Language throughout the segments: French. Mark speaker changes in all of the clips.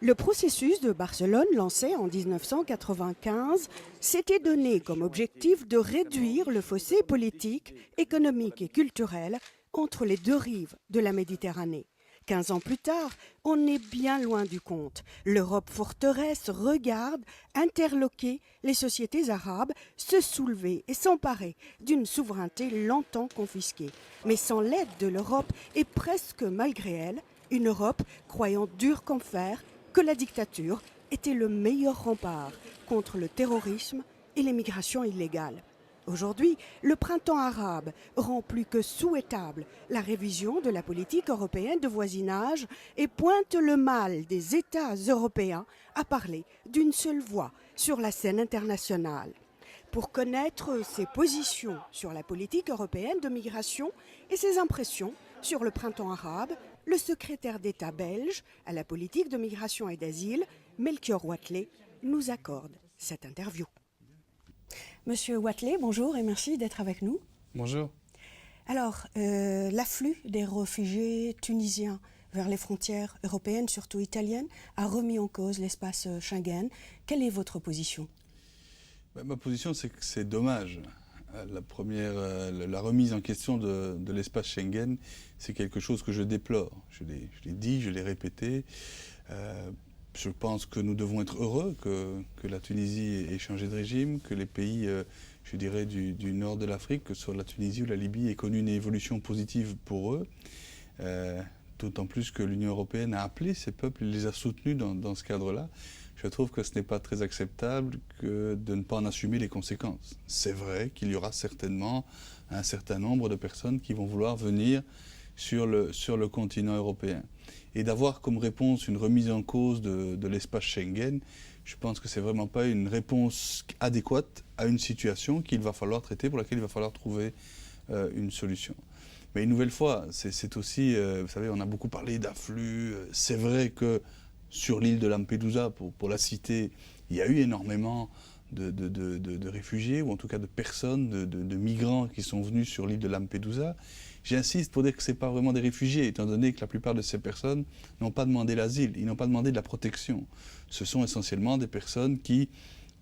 Speaker 1: Le processus de Barcelone, lancé en 1995, s'était donné comme objectif de réduire le fossé politique, économique et culturel entre les deux rives de la Méditerranée. 15 ans plus tard, on est bien loin du compte. L'Europe forteresse regarde interloquer les sociétés arabes, se soulever et s'emparer d'une souveraineté longtemps confisquée. Mais sans l'aide de l'Europe et presque malgré elle, une Europe croyant dur comme fer que la dictature était le meilleur rempart contre le terrorisme et l'immigration illégale. Aujourd'hui, le printemps arabe rend plus que souhaitable la révision de la politique européenne de voisinage et pointe le mal des États européens à parler d'une seule voix sur la scène internationale. Pour connaître ses positions sur la politique européenne de migration et ses impressions sur le printemps arabe, le secrétaire d'État belge à la politique de migration et d'asile, Melchior Wathelet, nous accorde cette interview. Monsieur Wathelet, bonjour et merci d'être avec nous.
Speaker 2: Bonjour.
Speaker 1: Alors, l'afflux des réfugiés tunisiens vers les frontières européennes, surtout italiennes, a remis en cause l'espace Schengen. Quelle est votre position ?
Speaker 2: Ma position, c'est que c'est dommage. La remise en question de l'espace Schengen, c'est quelque chose que je déplore. Je l'ai dit, je l'ai répété. Je pense que nous devons être heureux que la Tunisie ait changé de régime, que les pays, je dirais, du nord de l'Afrique, que ce soit la Tunisie ou la Libye, aient connu une évolution positive pour eux. D'autant plus que l'Union européenne a appelé ces peuples et les a soutenus dans ce cadre-là. Je trouve que ce n'est pas très acceptable que de ne pas en assumer les conséquences. C'est vrai qu'il y aura certainement un certain nombre de personnes qui vont vouloir venir sur le continent européen. Et d'avoir comme réponse une remise en cause de l'espace Schengen, je pense que ce n'est vraiment pas une réponse adéquate à une situation qu'il va falloir traiter, pour laquelle il va falloir trouver une solution. Mais une nouvelle fois, c'est aussi, vous savez, on a beaucoup parlé d'afflux. C'est vrai que sur l'île de Lampedusa, pour la citer, il y a eu énormément de réfugiés, ou en tout cas de personnes, de migrants qui sont venus sur l'île de Lampedusa. J'insiste pour dire que ce n'est pas vraiment des réfugiés, étant donné que la plupart de ces personnes n'ont pas demandé l'asile, ils n'ont pas demandé de la protection. Ce sont essentiellement des personnes qui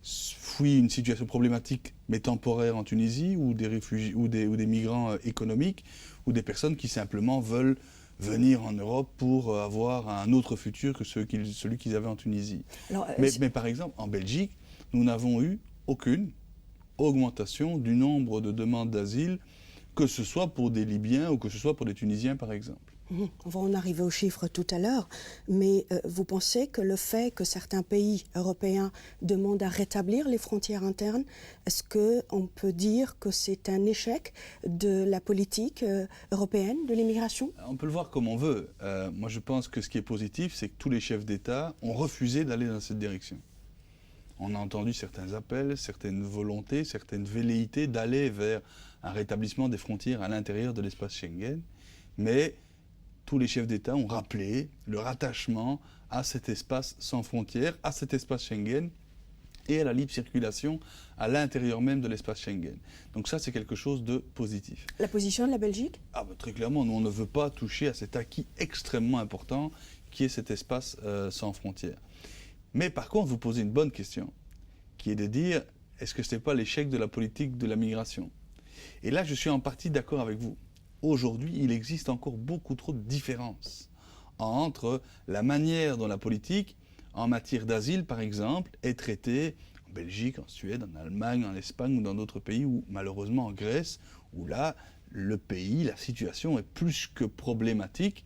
Speaker 2: fuient une situation problématique mais temporaire en Tunisie, ou des réfugiés, ou des migrants économiques, ou des personnes qui simplement veulent venir en Europe pour avoir un autre futur que celui qu'ils avaient en Tunisie. Alors, mais par exemple, en Belgique, nous n'avons eu aucune augmentation du nombre de demandes d'asile, que ce soit pour des Libyens ou que ce soit pour des Tunisiens, par exemple.
Speaker 1: On va en arriver aux chiffres tout à l'heure, mais vous pensez que le fait que certains pays européens demandent à rétablir les frontières internes, est-ce qu'on peut dire que c'est un échec de la politique européenne de l'immigration ?
Speaker 2: On peut le voir comme on veut. Moi, je pense que ce qui est positif, c'est que tous les chefs d'État ont refusé d'aller dans cette direction. On a entendu certains appels, certaines volontés, certaines velléités d'aller vers un rétablissement des frontières à l'intérieur de l'espace Schengen, mais tous les chefs d'État ont rappelé leur attachement à cet espace sans frontières, à cet espace Schengen et à la libre circulation à l'intérieur même de l'espace Schengen. Donc ça, c'est quelque chose de positif.
Speaker 1: La position de la Belgique ?
Speaker 2: Très clairement, nous, on ne veut pas toucher à cet acquis extrêmement important qui est cet espace sans frontières. Mais par contre, vous posez une bonne question, qui est de dire, est-ce que ce n'est pas l'échec de la politique de la migration ? Et là, je suis en partie d'accord avec vous. Aujourd'hui, il existe encore beaucoup trop de différences entre la manière dont la politique, en matière d'asile par exemple, est traitée en Belgique, en Suède, en Allemagne, en Espagne ou dans d'autres pays, ou malheureusement en Grèce, où là, le pays, la situation est plus que problématique.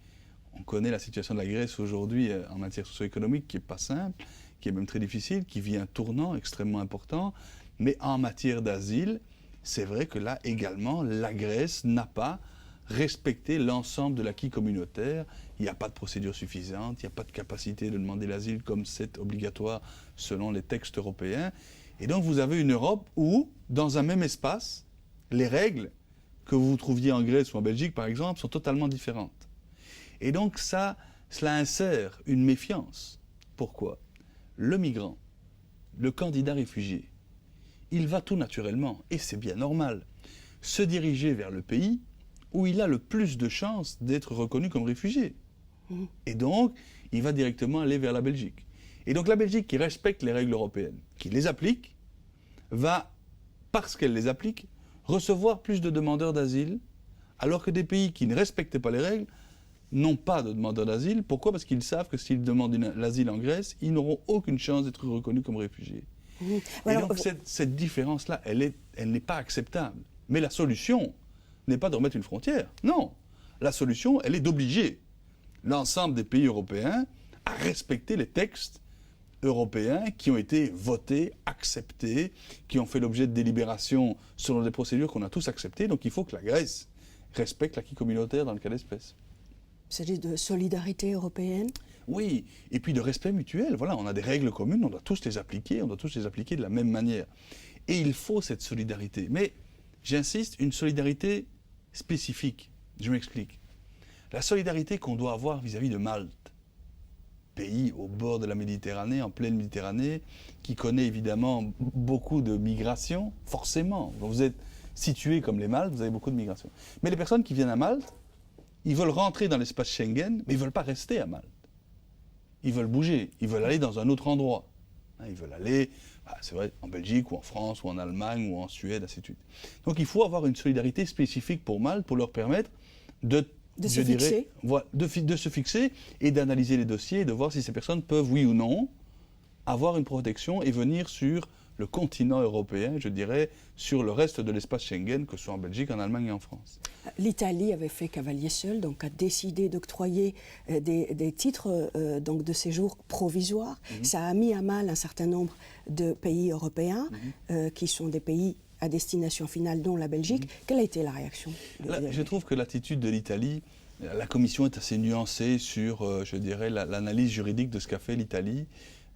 Speaker 2: On connaît la situation de la Grèce aujourd'hui en matière socio-économique qui n'est pas simple, qui est même très difficile, qui vit un tournant extrêmement important. Mais en matière d'asile, c'est vrai que là également, la Grèce n'a pas respecté l'ensemble de l'acquis communautaire. Il n'y a pas de procédure suffisante, il n'y a pas de capacité de demander l'asile comme c'est obligatoire selon les textes européens. Et donc vous avez une Europe où, dans un même espace, les règles que vous trouviez en Grèce ou en Belgique par exemple sont totalement différentes. Et donc cela insère une méfiance. Pourquoi ? Le migrant, le candidat réfugié, il va tout naturellement, et c'est bien normal, se diriger vers le pays où il a le plus de chances d'être reconnu comme réfugié. Et donc, il va directement aller vers la Belgique. Et donc la Belgique, qui respecte les règles européennes, qui les applique, va, parce qu'elle les applique, recevoir plus de demandeurs d'asile, alors que des pays qui ne respectent pas les règles n'ont pas de demandeurs d'asile. Pourquoi? Parce qu'ils savent que s'ils demandent l'asile en Grèce, ils n'auront aucune chance d'être reconnus comme réfugiés. Et donc cette différence-là, elle n'est pas acceptable. Mais la solution n'est pas de remettre une frontière. Non. La solution, elle est d'obliger l'ensemble des pays européens à respecter les textes européens qui ont été votés, acceptés, qui ont fait l'objet de délibérations selon des procédures qu'on a tous acceptées. Donc il faut que la Grèce respecte l'acquis communautaire dans le cas d'espèce.
Speaker 1: Il s'agit de solidarité européenne?
Speaker 2: Oui, et puis de respect mutuel. Voilà, on a des règles communes, on doit tous les appliquer, de la même manière. Et il faut cette solidarité. Mais, j'insiste, une solidarité spécifique. Je m'explique. La solidarité qu'on doit avoir vis-à-vis de Malte, pays au bord de la Méditerranée, en pleine Méditerranée, qui connaît évidemment beaucoup de migration, forcément. Quand vous êtes situé comme les Maltes, vous avez beaucoup de migration. Mais les personnes qui viennent à Malte, ils veulent rentrer dans l'espace Schengen, mais ils ne veulent pas rester à Malte. Ils veulent bouger, ils veulent aller dans un autre endroit. Ils veulent aller, c'est vrai, en Belgique ou en France ou en Allemagne ou en Suède, ainsi de suite. Donc il faut avoir une solidarité spécifique pour Malte pour leur permettre de se fixer et d'analyser les dossiers et de voir si ces personnes peuvent, oui ou non, avoir une protection et venir sur le continent européen, je dirais, sur le reste de l'espace Schengen, que ce soit en Belgique, en Allemagne et en France.
Speaker 1: L'Italie avait fait cavalier seul, donc a décidé d'octroyer des titres donc de séjour provisoires. Ça a mis à mal un certain nombre de pays européens, qui sont des pays à destination finale, dont la Belgique. Quelle a été la réaction
Speaker 2: Je trouve que l'attitude de l'Italie, la Commission est assez nuancée sur, je dirais, l'analyse juridique de ce qu'a fait l'Italie.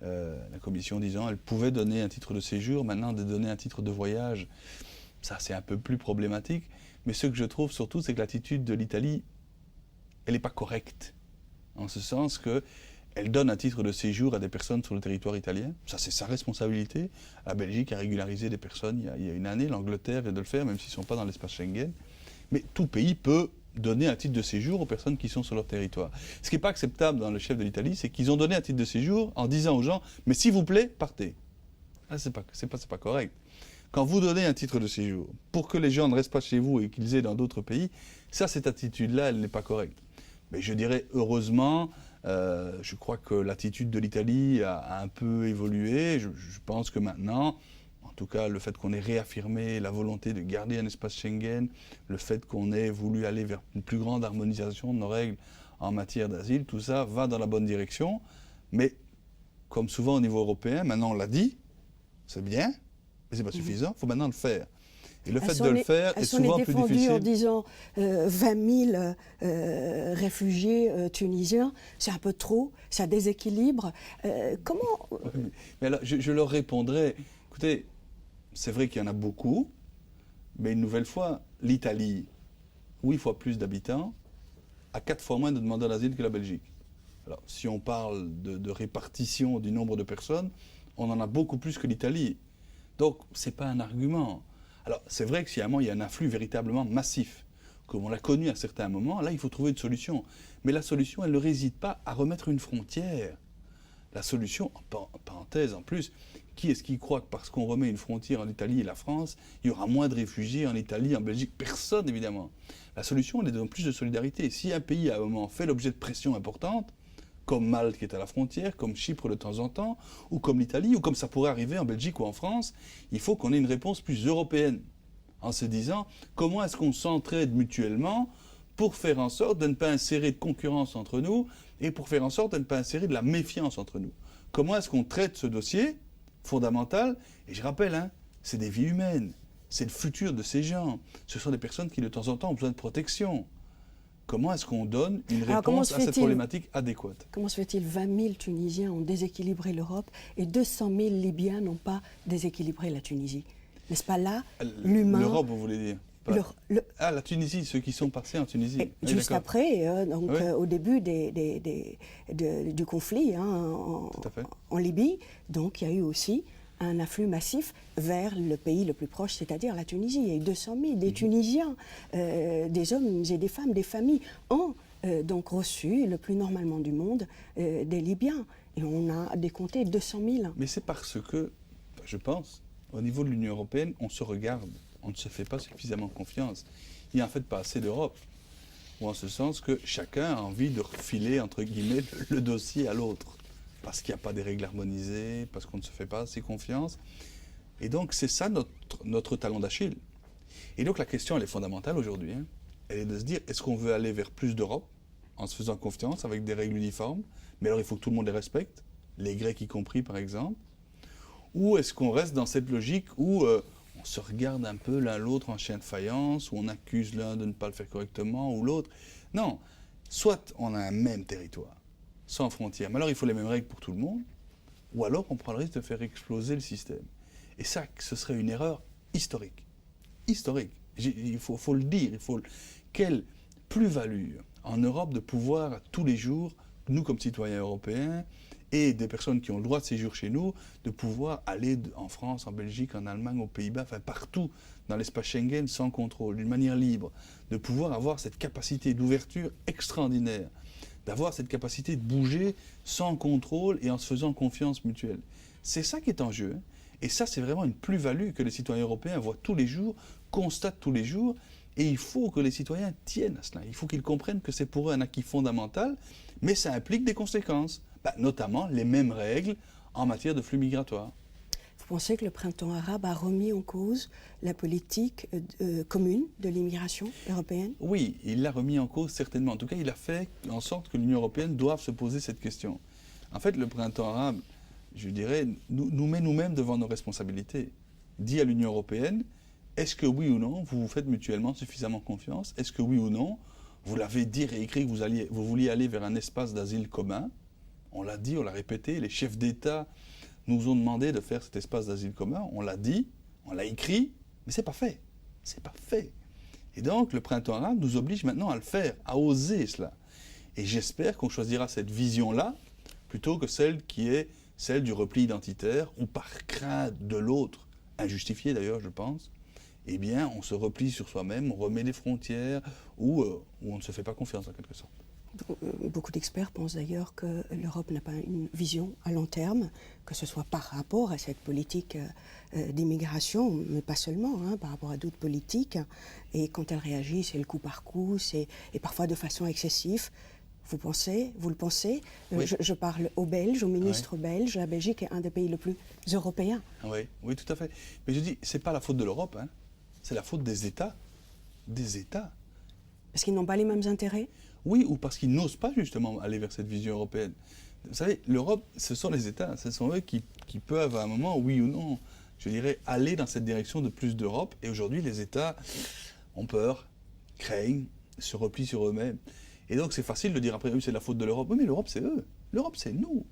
Speaker 2: La Commission disant qu'elle pouvait donner un titre de séjour, maintenant de donner un titre de voyage, ça c'est un peu plus problématique. Mais ce que je trouve surtout, c'est que l'attitude de l'Italie, elle n'est pas correcte. En ce sens qu'elle donne un titre de séjour à des personnes sur le territoire italien. Ça c'est sa responsabilité. La Belgique a régularisé des personnes il y a une année, l'Angleterre vient de le faire, même s'ils ne sont pas dans l'espace Schengen. Mais tout pays peut donner un titre de séjour aux personnes qui sont sur leur territoire. Ce qui n'est pas acceptable dans le chef de l'Italie, c'est qu'ils ont donné un titre de séjour en disant aux gens « mais s'il vous plaît, partez ». Ah, c'est pas correct. Quand vous donnez un titre de séjour pour que les gens ne restent pas chez vous et qu'ils aient dans d'autres pays, cette attitude-là, elle n'est pas correcte. Mais je dirais heureusement, je crois que l'attitude de l'Italie a un peu évolué. Je pense que maintenant, en tout cas, le fait qu'on ait réaffirmé la volonté de garder un espace Schengen, le fait qu'on ait voulu aller vers une plus grande harmonisation de nos règles en matière d'asile, tout ça va dans la bonne direction. Mais, comme souvent au niveau européen, maintenant on l'a dit, c'est bien, mais ce n'est pas suffisant, il faut maintenant le faire. Et le fait de le faire est souvent plus difficile.
Speaker 1: En disant 20 000 réfugiés tunisiens, c'est un peu trop, ça déséquilibre. Comment...
Speaker 2: Mais alors, je leur répondrai, écoutez, c'est vrai qu'il y en a beaucoup, mais une nouvelle fois, l'Italie, 8 fois plus d'habitants, a 4 fois moins de demandeurs d'asile que la Belgique. Alors, si on parle de répartition du nombre de personnes, on en a beaucoup plus que l'Italie. Donc, ce n'est pas un argument. Alors, c'est vrai que si à un moment, il y a un afflux véritablement massif, comme on l'a connu à certains moments, là, il faut trouver une solution. Mais la solution, elle ne réside pas à remettre une frontière. La solution, en parenthèse en plus, qui est-ce qui croit que parce qu'on remet une frontière en Italie et la France, il y aura moins de réfugiés en Italie, en Belgique? Personne, évidemment. La solution, elle est de donner plus de solidarité. Si un pays, à un moment, fait l'objet de pression importante, comme Malte qui est à la frontière, comme Chypre de temps en temps, ou comme l'Italie, ou comme ça pourrait arriver en Belgique ou en France, il faut qu'on ait une réponse plus européenne, en se disant comment est-ce qu'on s'entraide mutuellement pour faire en sorte de ne pas insérer de concurrence entre nous et pour faire en sorte de ne pas insérer de la méfiance entre nous. Comment est-ce qu'on traite ce dossier fondamental? Et je rappelle, c'est des vies humaines, c'est le futur de ces gens. Ce sont des personnes qui de temps en temps ont besoin de protection. Comment est-ce qu'on donne une réponse à cette problématique adéquate?
Speaker 1: Comment se fait-il 20 000 Tunisiens ont déséquilibré l'Europe et 200 000 Libyens n'ont pas déséquilibré la Tunisie? N'est-ce pas là l'humain?
Speaker 2: L'Europe, vous voulez dire? La Tunisie, ceux qui sont passés en Tunisie.
Speaker 1: Juste après, au début du conflit en Libye, donc il y a eu aussi un afflux massif vers le pays le plus proche, c'est-à-dire la Tunisie. Il y a eu 200 000, des Tunisiens, des hommes et des femmes, des familles, ont donc reçu le plus normalement du monde des Libyens. Et on a décompté 200 000.
Speaker 2: Mais c'est parce que, je pense, au niveau de l'Union européenne, on se regarde, on ne se fait pas suffisamment confiance. Il n'y a en fait pas assez d'Europe. Ou en ce sens que chacun a envie de refiler, entre guillemets, le dossier à l'autre. Parce qu'il n'y a pas des règles harmonisées, parce qu'on ne se fait pas assez confiance. Et donc c'est ça notre talon d'Achille. Et donc la question, elle est fondamentale aujourd'hui. Hein. Elle est de se dire, est-ce qu'on veut aller vers plus d'Europe, en se faisant confiance, avec des règles uniformes, mais alors il faut que tout le monde les respecte, les Grecs y compris par exemple, ou est-ce qu'on reste dans cette logique où on se regarde un peu l'un l'autre en chien de faïence, où on accuse l'un de ne pas le faire correctement, ou l'autre. Non, soit on a un même territoire, sans frontières, mais alors il faut les mêmes règles pour tout le monde, ou alors on prend le risque de faire exploser le système. Et ça, ce serait une erreur historique. Historique. Il faut le dire. Quelle plus-value en Europe de pouvoir tous les jours, nous comme citoyens européens, et des personnes qui ont le droit de séjour chez nous, de pouvoir aller en France, en Belgique, en Allemagne, aux Pays-Bas, enfin partout dans l'espace Schengen sans contrôle, d'une manière libre, de pouvoir avoir cette capacité d'ouverture extraordinaire, d'avoir cette capacité de bouger sans contrôle et en se faisant confiance mutuelle. C'est ça qui est en jeu. Et ça, c'est vraiment une plus-value que les citoyens européens voient tous les jours, constatent tous les jours. Et il faut que les citoyens tiennent à cela. Il faut qu'ils comprennent que c'est pour eux un acquis fondamental, mais ça implique des conséquences. Notamment les mêmes règles en matière de flux migratoires.
Speaker 1: Vous pensez que le printemps arabe a remis en cause la politique commune de l'immigration européenne?
Speaker 2: Oui, il l'a remis en cause certainement. En tout cas, il a fait en sorte que l'Union européenne doive se poser cette question. En fait, le printemps arabe, je dirais, nous met nous-mêmes devant nos responsabilités. Dit à l'Union européenne, est-ce que oui ou non, vous vous faites mutuellement suffisamment confiance? Est-ce que oui ou non, vous l'avez dit et écrit que vous vouliez aller vers un espace d'asile commun? On l'a dit, on l'a répété, les chefs d'État nous ont demandé de faire cet espace d'asile commun, on l'a dit, on l'a écrit, mais c'est pas fait. C'est pas fait. Et donc le printemps arabe nous oblige maintenant à le faire, à oser cela. Et j'espère qu'on choisira cette vision-là plutôt que celle qui est celle du repli identitaire, ou par crainte de l'autre, injustifiée d'ailleurs je pense, eh bien on se replie sur soi-même, on remet les frontières, ou on ne se fait pas confiance en quelque sorte.
Speaker 1: Beaucoup d'experts pensent d'ailleurs que l'Europe n'a pas une vision à long terme, que ce soit par rapport à cette politique d'immigration, mais pas seulement, hein, par rapport à d'autres politiques. Et quand elle réagit, c'est le coup par coup, et parfois de façon excessive. Vous le pensez
Speaker 2: Oui.
Speaker 1: Je parle aux Belges, aux ministres belges. La Belgique est un des pays les plus européens.
Speaker 2: Oui, oui, tout à fait. Mais je dis, c'est pas la faute de l'Europe, hein. C'est la faute des États. Des États.
Speaker 1: Parce qu'ils n'ont pas les mêmes intérêts?
Speaker 2: Oui, ou parce qu'ils n'osent pas justement aller vers cette vision européenne. Vous savez, l'Europe, ce sont les États, ce sont eux qui peuvent à un moment, oui ou non, je dirais, aller dans cette direction de plus d'Europe. Et aujourd'hui, les États ont peur, craignent, se replient sur eux-mêmes. Et donc c'est facile de dire après, oui, c'est la faute de l'Europe. Oui, mais l'Europe, c'est eux. L'Europe, c'est nous.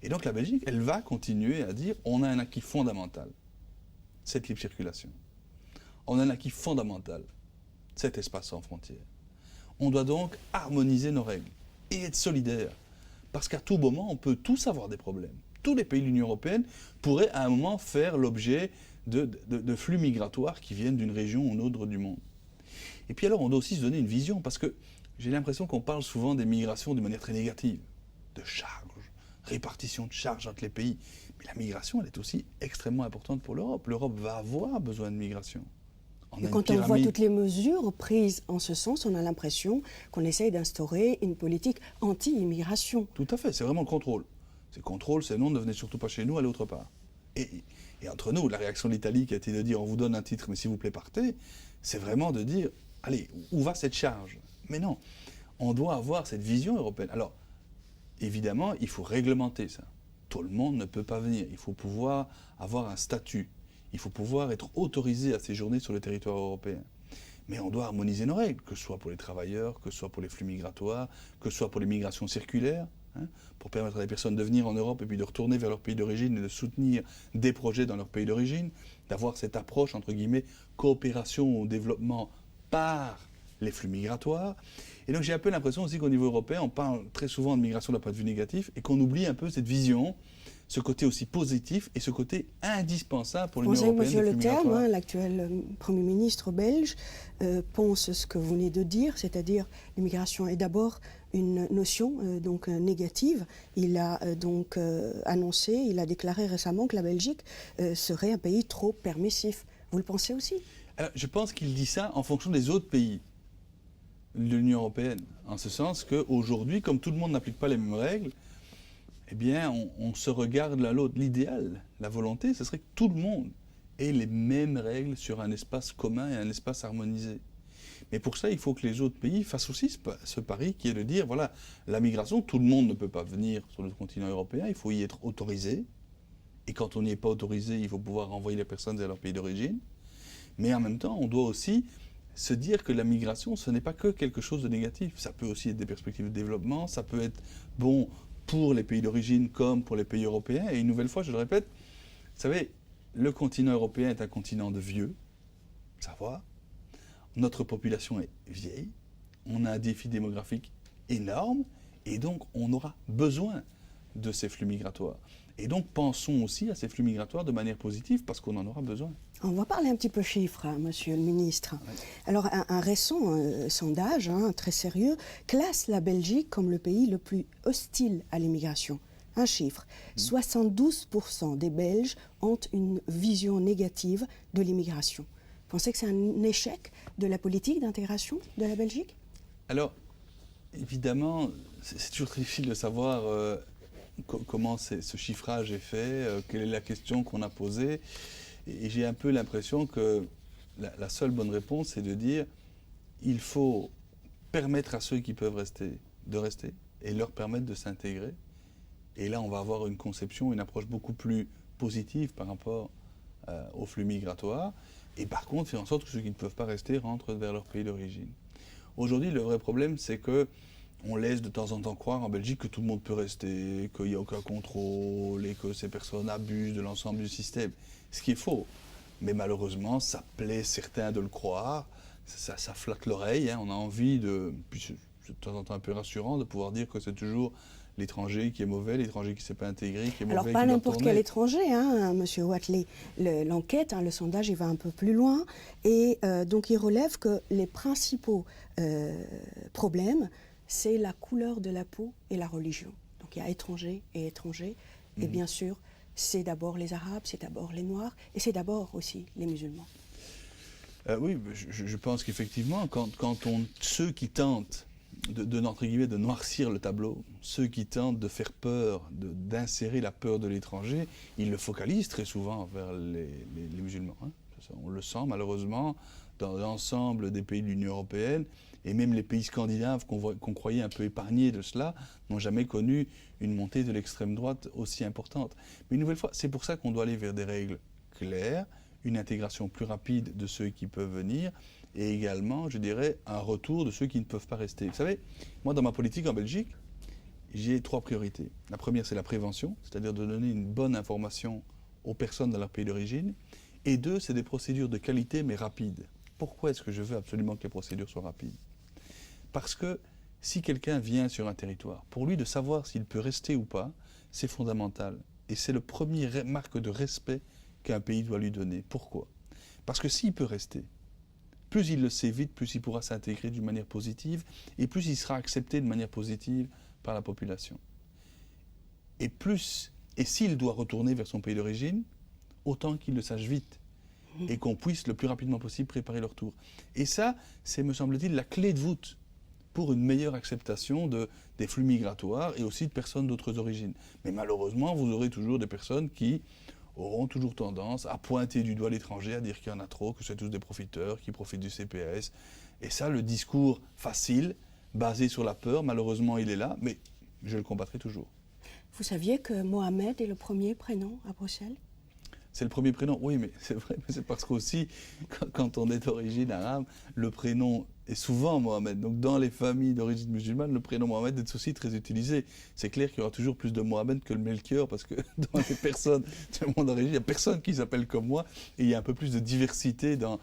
Speaker 2: Et donc la Belgique, elle va continuer à dire, on a un acquis fondamental, cette libre circulation. On a un acquis fondamental, cet espace sans frontières. On doit donc harmoniser nos règles et être solidaires. Parce qu'à tout moment, on peut tous avoir des problèmes. Tous les pays de l'Union européenne pourraient à un moment faire l'objet de flux migratoires qui viennent d'une région ou d'une autre du monde. Et puis alors, on doit aussi se donner une vision, parce que j'ai l'impression qu'on parle souvent des migrations d'une manière très négative, de charges, répartition de charges entre les pays. Mais la migration, elle est aussi extrêmement importante pour l'Europe. L'Europe va avoir besoin de migration.
Speaker 1: Et quand on voit toutes les mesures prises en ce sens, on a l'impression qu'on essaye d'instaurer une politique anti-immigration.
Speaker 2: Tout à fait, c'est vraiment le contrôle. C'est le contrôle, c'est non, ne venez surtout pas chez nous, allez autre part. Et entre nous, la réaction de l'Italie qui a été de dire on vous donne un titre, mais s'il vous plaît partez, c'est vraiment de dire allez, où va cette charge? Mais non, on doit avoir cette vision européenne. Alors, évidemment, il faut réglementer ça. Tout le monde ne peut pas venir. Il faut pouvoir avoir un statut. Il faut pouvoir être autorisé à séjourner sur le territoire européen. Mais on doit harmoniser nos règles, que ce soit pour les travailleurs, que ce soit pour les flux migratoires, que ce soit pour les migrations circulaires, hein, pour permettre à des personnes de venir en Europe et puis de retourner vers leur pays d'origine et de soutenir des projets dans leur pays d'origine, d'avoir cette approche, entre guillemets, coopération au développement par les flux migratoires. Et donc j'ai un peu l'impression aussi qu'au niveau européen, on parle très souvent de migration d'un point de vue négatif et qu'on oublie un peu cette vision ce côté aussi positif et ce côté indispensable pour l'Union
Speaker 1: Pensez que
Speaker 2: européenne.
Speaker 1: Monsieur
Speaker 2: des
Speaker 1: Le
Speaker 2: flux
Speaker 1: Terme,
Speaker 2: migratoires.
Speaker 1: l'actuel Premier ministre belge, pense ce que vous venez de dire, c'est-à-dire l'immigration est d'abord une notion négative. Il a annoncé, il a déclaré récemment que la Belgique serait un pays trop permissif. Vous le pensez aussi?
Speaker 2: Alors, je pense qu'il dit ça en fonction des autres pays de l'Union européenne, en ce sens qu'aujourd'hui, comme tout le monde n'applique pas les mêmes règles, eh bien, on se regarde l'un l'autre. L'idéal, la volonté, ce serait que tout le monde ait les mêmes règles sur un espace commun et un espace harmonisé. Mais pour ça, il faut que les autres pays fassent aussi ce pari qui est de dire, voilà, la migration, tout le monde ne peut pas venir sur le continent européen, il faut y être autorisé. Et quand on n'y est pas autorisé, il faut pouvoir renvoyer les personnes vers leur pays d'origine. Mais en même temps, on doit aussi se dire que la migration, ce n'est pas que quelque chose de négatif. Ça peut aussi être des perspectives de développement, ça peut être bon pour les pays d'origine comme pour les pays européens. Et une nouvelle fois, je le répète, vous savez, le continent européen est un continent de vieux, savoir. Notre population est vieille, on a un défi démographique énorme, et donc on aura besoin de ces flux migratoires. Et donc pensons aussi à ces flux migratoires de manière positive, parce qu'on en aura besoin.
Speaker 1: On va parler un petit peu chiffres, hein, Monsieur le Ministre.
Speaker 2: Oui.
Speaker 1: Alors, un récent sondage, très sérieux, classe la Belgique comme le pays le plus hostile à l'immigration. Un chiffre, 72% des Belges ont une vision négative de l'immigration. Vous pensez que c'est un échec de la politique d'intégration de la Belgique?
Speaker 2: Alors, évidemment, c'est toujours très difficile de savoir comment ce chiffrage est fait, quelle est la question qu'on a posée. Et j'ai un peu l'impression que la seule bonne réponse, c'est de dire il faut permettre à ceux qui peuvent rester de rester et leur permettre de s'intégrer. Et là, on va avoir une conception, une approche beaucoup plus positive par rapport aux flux migratoires. Et par contre, faire en sorte que ceux qui ne peuvent pas rester rentrent vers leur pays d'origine. Aujourd'hui, le vrai problème, c'est que on laisse de temps en temps croire en Belgique que tout le monde peut rester, qu'il n'y a aucun contrôle et que ces personnes abusent de l'ensemble du système. Ce qui est faux. Mais malheureusement, ça plaît certains de le croire, ça flatte l'oreille, hein. On a envie de, puis c'est de temps en temps un peu rassurant, de pouvoir dire que c'est toujours l'étranger qui est mauvais, l'étranger qui ne s'est pas intégré, qui est mauvais.
Speaker 1: Alors, pas n'importe quel étranger, hein, Monsieur Watley. L'enquête, le sondage, il va un peu plus loin. Et donc, il relève que les principaux problèmes, c'est la couleur de la peau et la religion. Donc, il y a étrangers et étrangers. Et bien sûr, c'est d'abord les Arabes, c'est d'abord les Noirs, et c'est d'abord aussi les musulmans.
Speaker 2: Oui, je pense qu'effectivement, ceux qui tentent entre guillemets, de noircir le tableau, ceux qui tentent de faire peur, d'insérer la peur de l'étranger, ils le focalisent très souvent vers les musulmans. Hein. On le sent malheureusement dans l'ensemble des pays de l'Union européenne, et même les pays scandinaves qu'on croyait un peu épargnés de cela n'ont jamais connu une montée de l'extrême droite aussi importante. Mais une nouvelle fois, c'est pour ça qu'on doit aller vers des règles claires, une intégration plus rapide de ceux qui peuvent venir, et également, je dirais, un retour de ceux qui ne peuvent pas rester. Vous savez, moi, dans ma politique en Belgique, j'ai 3 priorités. La première, c'est la prévention, c'est-à-dire de donner une bonne information aux personnes dans leur pays d'origine. Et 2, c'est des procédures de qualité, mais rapides. Pourquoi est-ce que je veux absolument que les procédures soient rapides? Parce que si quelqu'un vient sur un territoire, pour lui de savoir s'il peut rester ou pas, c'est fondamental. Et c'est le premier marque de respect qu'un pays doit lui donner. Pourquoi? Parce que s'il peut rester, plus il le sait vite, plus il pourra s'intégrer d'une manière positive, et plus il sera accepté de manière positive par la population. Et s'il doit retourner vers son pays d'origine, autant qu'il le sache vite, et qu'on puisse le plus rapidement possible préparer le retour. Et ça, c'est, me semble-t-il, la clé de voûte pour une meilleure acceptation des flux migratoires et aussi de personnes d'autres origines. Mais malheureusement, vous aurez toujours des personnes qui auront toujours tendance à pointer du doigt l'étranger, à dire qu'il y en a trop, que c'est tous des profiteurs, qui profitent du CPS. Et ça, le discours facile, basé sur la peur, malheureusement, il est là, mais je le combattrai toujours.
Speaker 1: Vous saviez que Mohamed est le premier prénom à Bruxelles?
Speaker 2: C'est le premier prénom, oui, mais c'est vrai, mais c'est parce qu'aussi, quand on est d'origine arabe, le prénom est souvent Mohamed. Donc dans les familles d'origine musulmane, le prénom Mohamed est aussi très utilisé. C'est clair qu'il y aura toujours plus de Mohamed que le Melchior, parce que dans les personnes de mon origine, il n'y a personne qui s'appelle comme moi, et il y a un peu plus de diversité dans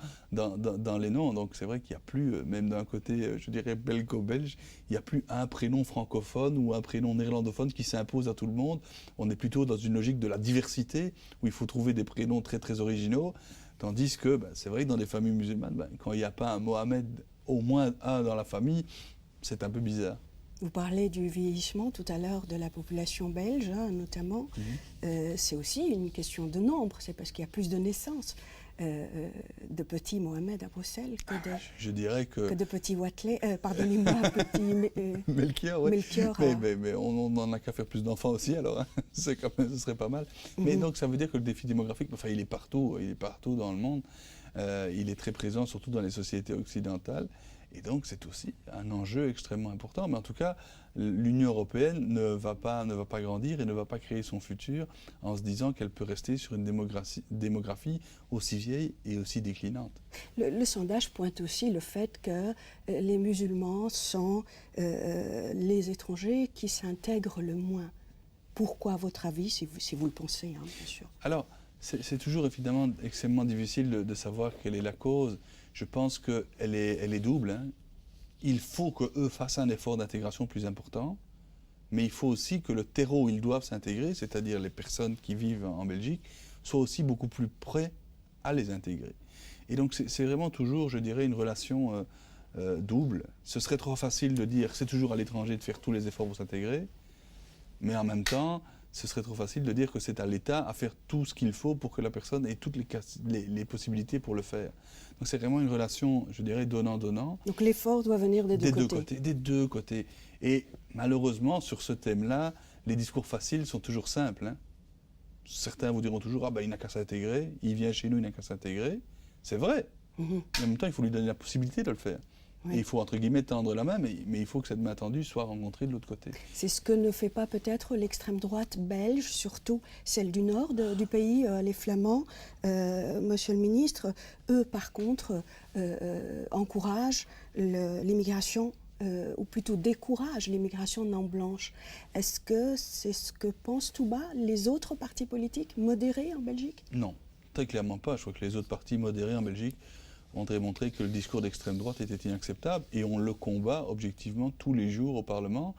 Speaker 2: les noms. Donc c'est vrai qu'il n'y a plus, même d'un côté, je dirais belgo-belge, il n'y a plus un prénom francophone ou un prénom néerlandophone qui s'impose à tout le monde. On est plutôt dans une logique de la diversité, où il faut trouver des prénoms très très originaux. Tandis que c'est vrai que dans des familles musulmanes, quand il n'y a pas un Mohamed, au moins un dans la famille, c'est un peu bizarre.
Speaker 1: Vous parlez du vieillissement tout à l'heure de la population belge, notamment. C'est aussi une question de nombre, c'est parce qu'il y a plus de naissances de petits Mohamed à Bruxelles
Speaker 2: Je dirais que
Speaker 1: de petits Watley, pardonnez-moi, petits
Speaker 2: Melchior, oui.
Speaker 1: Melchior.
Speaker 2: Mais on n'en a qu'à faire plus d'enfants aussi, alors c'est quand même, ce serait pas mal. Mais donc ça veut dire que le défi démographique, enfin, il est partout dans le monde. Il est très présent, surtout dans les sociétés occidentales. Et donc c'est aussi un enjeu extrêmement important. Mais en tout cas, l'Union européenne ne va pas grandir et ne va pas créer son futur en se disant qu'elle peut rester sur une démographie aussi vieille et aussi déclinante.
Speaker 1: Le sondage pointe aussi le fait que les musulmans sont les étrangers qui s'intègrent le moins. Pourquoi, à votre avis, si vous le pensez, bien sûr?
Speaker 2: Alors, c'est toujours évidemment extrêmement difficile de savoir quelle est la cause. Je pense qu'elle est double. Il faut qu'eux fassent un effort d'intégration plus important, mais il faut aussi que le terreau où ils doivent s'intégrer, c'est-à-dire les personnes qui vivent en Belgique, soient aussi beaucoup plus prêts à les intégrer. Et donc c'est vraiment toujours, je dirais, une relation double. Ce serait trop facile de dire c'est toujours à l'étranger de faire tous les efforts pour s'intégrer, mais en même temps, ce serait trop facile de dire que c'est à l'État à faire tout ce qu'il faut pour que la personne ait toutes les possibilités pour le faire. Donc c'est vraiment une relation, je dirais, donnant-donnant.
Speaker 1: Donc l'effort doit venir des deux côtés.
Speaker 2: Des deux côtés. Et malheureusement, sur ce thème-là, les discours faciles sont toujours simples. Certains vous diront toujours « Ah ben il n'a qu'à s'intégrer, il vient chez nous, il n'a qu'à s'intégrer ». C'est vrai. Mais en même temps, il faut lui donner la possibilité de le faire. Oui. Et il faut, entre guillemets, tendre la main, mais il faut que cette main tendue soit rencontrée de l'autre côté.
Speaker 1: C'est ce que ne fait pas peut-être l'extrême droite belge, surtout celle du nord du pays, les Flamands. Monsieur le ministre, eux, par contre, encouragent l'immigration, ou plutôt découragent l'immigration non blanche. Est-ce que c'est ce que pensent tout bas les autres partis politiques modérés en Belgique?
Speaker 2: Non, très clairement pas. Je crois que les autres partis modérés en Belgique ont démontré que le discours d'extrême droite était inacceptable et on le combat objectivement tous les jours au Parlement.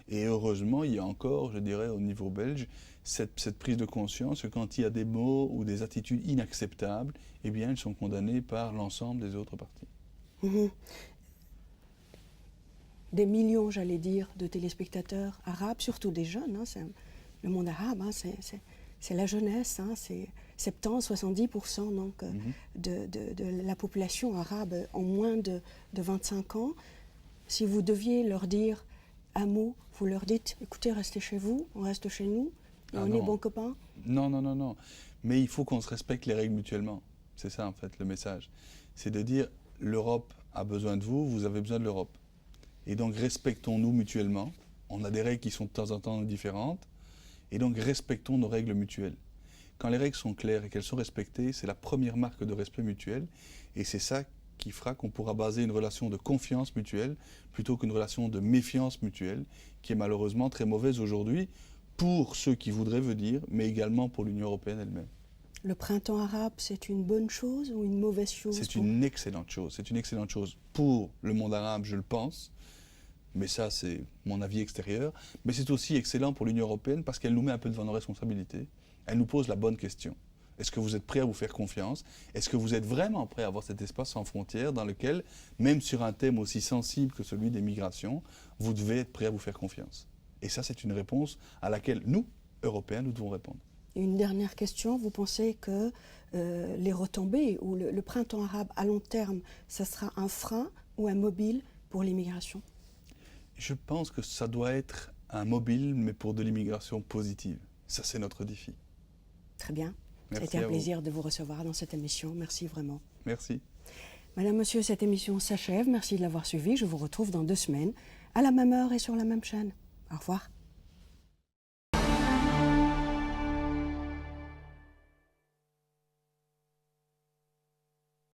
Speaker 2: Et heureusement, il y a encore, je dirais, au niveau belge, cette prise de conscience que quand il y a des mots ou des attitudes inacceptables, eh bien, elles sont condamnées par l'ensemble des autres partis.
Speaker 1: Des millions, j'allais dire, de téléspectateurs arabes, surtout des jeunes. Le monde arabe, c'est la jeunesse, c'est 70-70% donc, de la population arabe en moins de 25 ans. Si vous deviez leur dire un mot, vous leur dites « écoutez, restez chez vous, on reste chez nous, et on est bons copains ».
Speaker 2: Non. Mais il faut qu'on se respecte les règles mutuellement. C'est ça en fait le message. C'est de dire l'Europe a besoin de vous, vous avez besoin de l'Europe. Et donc respectons-nous mutuellement. On a des règles qui sont de temps en temps différentes. Et donc respectons nos règles mutuelles. Quand les règles sont claires et qu'elles sont respectées, c'est la première marque de respect mutuel. Et c'est ça qui fera qu'on pourra baser une relation de confiance mutuelle plutôt qu'une relation de méfiance mutuelle, qui est malheureusement très mauvaise aujourd'hui pour ceux qui voudraient venir, mais également pour l'Union européenne elle-même.
Speaker 1: Le printemps arabe, c'est une bonne chose ou une mauvaise chose?
Speaker 2: C'est une excellente chose. C'est une excellente chose pour le monde arabe, je le pense. Mais ça, c'est mon avis extérieur. Mais c'est aussi excellent pour l'Union européenne parce qu'elle nous met un peu devant nos responsabilités. Elle nous pose la bonne question. Est-ce que vous êtes prêts à vous faire confiance? Est-ce que vous êtes vraiment prêts à avoir cet espace sans frontières dans lequel, même sur un thème aussi sensible que celui des migrations, vous devez être prêts à vous faire confiance? Et ça, c'est une réponse à laquelle nous, Européens, nous devons répondre.
Speaker 1: Une dernière question. Vous pensez que les retombées ou le printemps arabe à long terme, ça sera un frein ou un mobile pour l'immigration?
Speaker 2: Je pense que ça doit être un mobile, mais pour de l'immigration positive. Ça, c'est notre défi.
Speaker 1: Très bien. C'était un plaisir de vous recevoir dans cette émission. Merci vraiment.
Speaker 2: Merci.
Speaker 1: Madame, Monsieur, cette émission s'achève. Merci de l'avoir suivie. Je vous retrouve dans 2 semaines, à la même heure et sur la même chaîne. Au revoir.